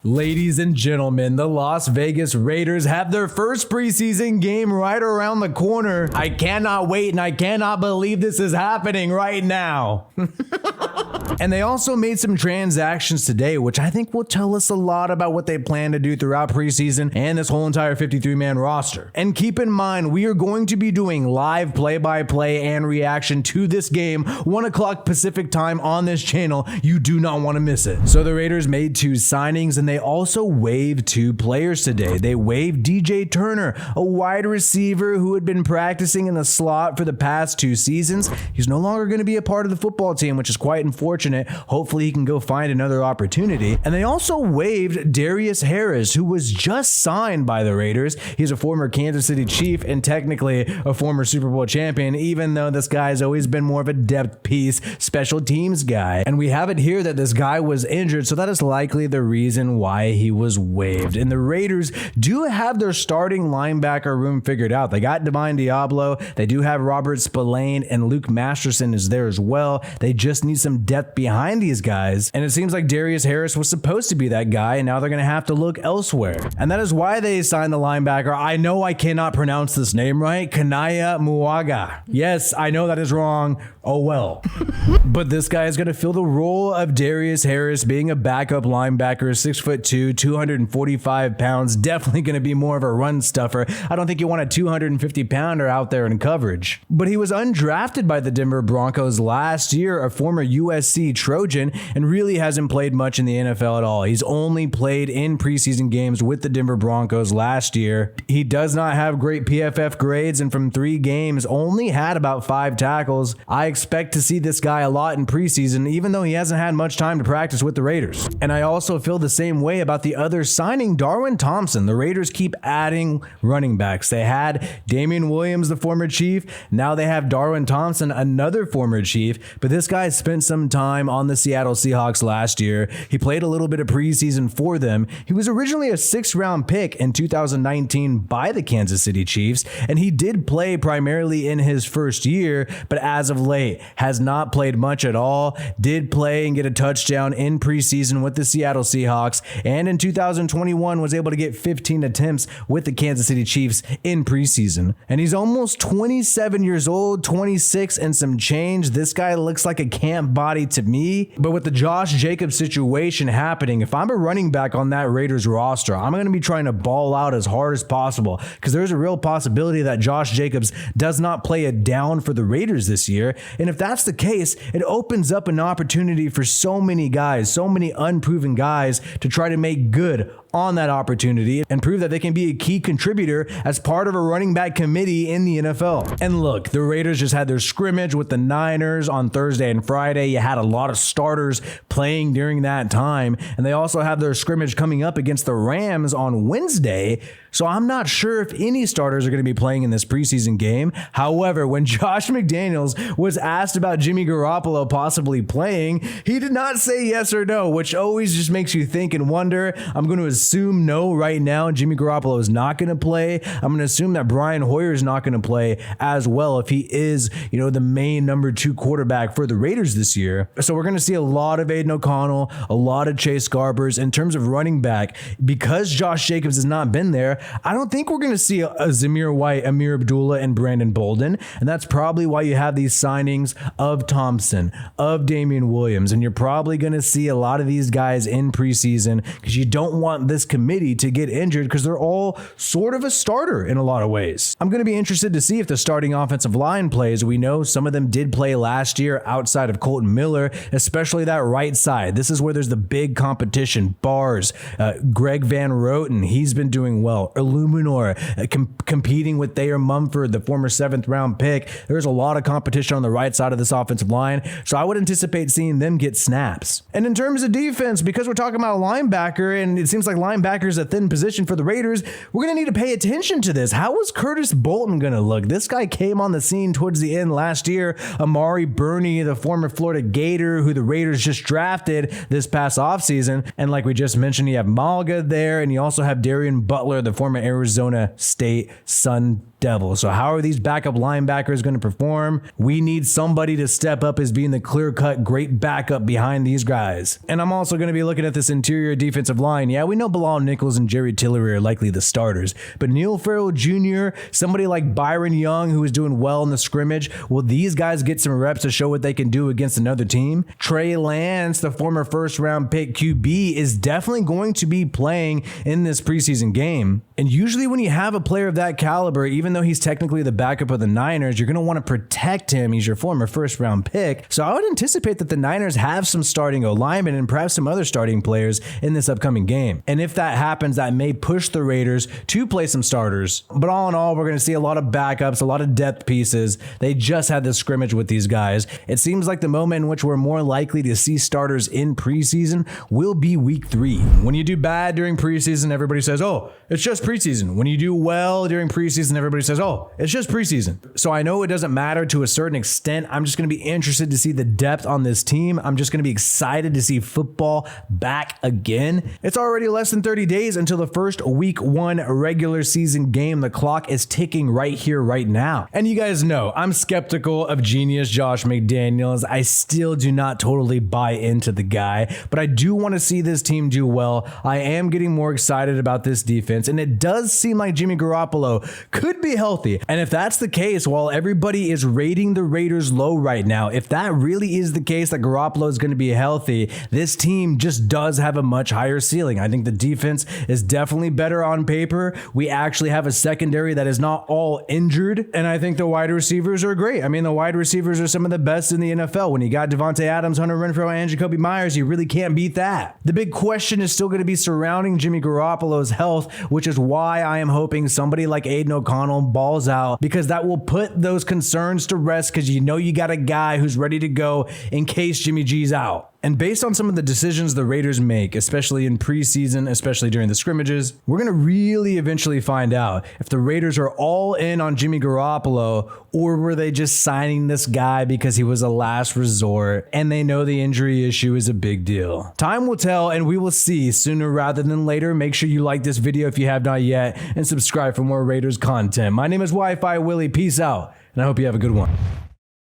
Ladies and gentlemen, the Las Vegas Raiders have their first preseason game right around the corner. I cannot wait and I cannot believe this is happening right now. And they also made some transactions today, which I think will tell us a lot about what they plan to do throughout preseason and this whole entire 53-man roster. And keep in mind, we are going to be doing live play-by-play and reaction to this game, 1 o'clock Pacific time on this channel. You do not want to miss it. So the Raiders made 2 signings and they also waived 2 players today. They waived DJ Turner, a wide receiver who had been practicing in the slot for the past 2 seasons. He's no longer going to be a part of the football team, which is quite unfortunate. Hopefully he can go find another opportunity. And they also waived Darius Harris, who was just signed by the Raiders. He's a former Kansas City Chief and technically a former Super Bowl champion, even though this guy's always been more of a depth piece, special teams guy. And we have it here that this guy was injured, so that is likely the reason why he was waived. And the Raiders do have their starting linebacker room figured out. They got Divine Diablo. They do have Robert Spillane, and Luke Masterson is there as well. They just need some depth behind these guys. And it seems like Darius Harris was supposed to be that guy, and now they're going to have to look elsewhere. And that is why they signed the linebacker. I know I cannot pronounce this name right. Kana'i Muaga. Yes, I know that is wrong. Oh well. But this guy is going to fill the role of Darius Harris, being a backup linebacker, 6'2", 245 pounds. Definitely going to be more of a run stuffer. I don't think you want a 250 pounder out there in coverage. But he was undrafted by the Denver Broncos last year, a former USC Trojan, and really hasn't played much in the NFL at all. He's only played in preseason games with the Denver Broncos last year. He does not have great PFF grades, and from 3 games only had about 5 tackles. I expect to see this guy a lot in preseason, even though he hasn't had much time to practice with the Raiders. And I also feel the same way about the other signing, Darwin Thompson. The Raiders keep adding running backs. They had Damian Williams, the former Chief. Now they have Darwin Thompson, another former Chief. But this guy spent some time on the Seattle Seahawks last year. He played a little bit of preseason for them. He was originally a 6th-round pick in 2019 by the Kansas City Chiefs, and he did play primarily in his first year, but as of late has not played much at all. Did play and get a touchdown in preseason with the Seattle Seahawks, and in 2021 was able to get 15 attempts with the Kansas City Chiefs in preseason. And he's almost 27 years old, 26 and some change. This guy looks like a camp body to me. But with the Josh Jacobs situation happening, if I'm a running back on that Raiders roster, I'm going to be trying to ball out as hard as possible, because there's a real possibility that Josh Jacobs does not play it down for the Raiders this year. And if that's the case, it opens up an opportunity for so many guys, so many unproven guys, to try to make good on that opportunity and prove that they can be a key contributor as part of a running back committee in the NFL. And look, the Raiders just had their scrimmage with the Niners on Thursday and Friday. You had a lot of starters playing during that time, and they also have their scrimmage coming up against the Rams on Wednesday. So I'm not sure if any starters are going to be playing in this preseason game. However, when Josh McDaniels was asked about Jimmy Garoppolo possibly playing, he did not say yes or no, which always just makes you think and wonder. I'm going to assume no right now. Jimmy Garoppolo is not going to play. I'm going to assume that Brian Hoyer is not going to play as well if he is, the main number 2 quarterback for the Raiders this year. So we're going to see a lot of Aiden O'Connell, a lot of Chase Garbers in terms of running back. Because Josh Jacobs has not been there, I don't think we're going to see a Zamir White, Amir Abdullah, and Brandon Bolden. And that's probably why you have these signings of Thompson, of Damian Williams. And you're probably going to see a lot of these guys in preseason, because you don't want this committee to get injured, because they're all sort of a starter in a lot of ways. I'm going to be interested to see if the starting offensive line plays. We know some of them did play last year outside of Colton Miller, especially that right side. This is where there's the big competition. Bars, Greg Van Roten, he's been doing well. Illuminor competing with Thayer Mumford, the former 7th-round pick. There's a lot of competition on the right side of this offensive line, so I would anticipate seeing them get snaps. And in terms of defense, because we're talking about a linebacker, and it seems like linebacker is a thin position for the Raiders, we're going to need to pay attention to this. How is Curtis Bolton going to look? This guy came on the scene towards the end last year. Amari Burney, the former Florida Gator, who the Raiders just drafted this past offseason. And like we just mentioned, you have Malga there, and you also have Darian Butler, the former Arizona State Sun devil. So how are these backup linebackers going to perform? We need somebody to step up as being the clear-cut great backup behind these guys. And I'm also going to be looking at this interior defensive line. Yeah, we know Bilal Nichols and Jerry Tillery are likely the starters, but Neil Farrell Jr., somebody like Byron Young, who is doing well in the scrimmage, will these guys get some reps to show what they can do against another team? Trey Lance, the former first-round pick QB, is definitely going to be playing in this preseason game. And usually when you have a player of that caliber, even though he's technically the backup of the Niners, you're going to want to protect him. He's your former first-round pick. So I would anticipate that the Niners have some starting O-linemen and perhaps some other starting players in this upcoming game. And if that happens, that may push the Raiders to play some starters. But all in all, we're going to see a lot of backups, a lot of depth pieces. They just had this scrimmage with these guys. It seems like the moment in which we're more likely to see starters in preseason will be week 3. When you do bad during preseason, everybody says, oh, it's just preseason. When you do well during preseason, everybody says, oh, it's just preseason. So I know it doesn't matter to a certain extent. I'm just going to be interested to see the depth on this team. I'm just going to be excited to see football back again. It's already less than 30 days until the first week 1 regular season game. The clock is ticking right here, right now. And you guys know I'm skeptical of genius Josh McDaniels. I still do not totally buy into the guy, but I do want to see this team do well. I am getting more excited about this defense, and it does seem like Jimmy Garoppolo could be healthy. And if that's the case, while everybody is rating the Raiders low right now, if that really is the case that Garoppolo is going to be healthy, this team just does have a much higher ceiling. I think the defense is definitely better on paper. We actually have a secondary that is not all injured, and I think the wide receivers are great. I mean, the wide receivers are some of the best in the NFL. When you got Devontae Adams, Hunter Renfrow, and Jacoby Myers, you really can't beat that. The big question is still going to be surrounding Jimmy Garoppolo's health, which is why I am hoping somebody like Aiden O'Connell balls out, because that will put those concerns to rest, because you know you got a guy who's ready to go in case Jimmy G's out. And based on some of the decisions the Raiders make, especially in preseason, especially during the scrimmages, we're going to really eventually find out if the Raiders are all in on Jimmy Garoppolo, or were they just signing this guy because he was a last resort and they know the injury issue is a big deal. Time will tell, and we will see sooner rather than later. Make sure you like this video if you have not yet, and subscribe for more Raiders content. My name is WiFiWillie. Peace out, and I hope you have a good one.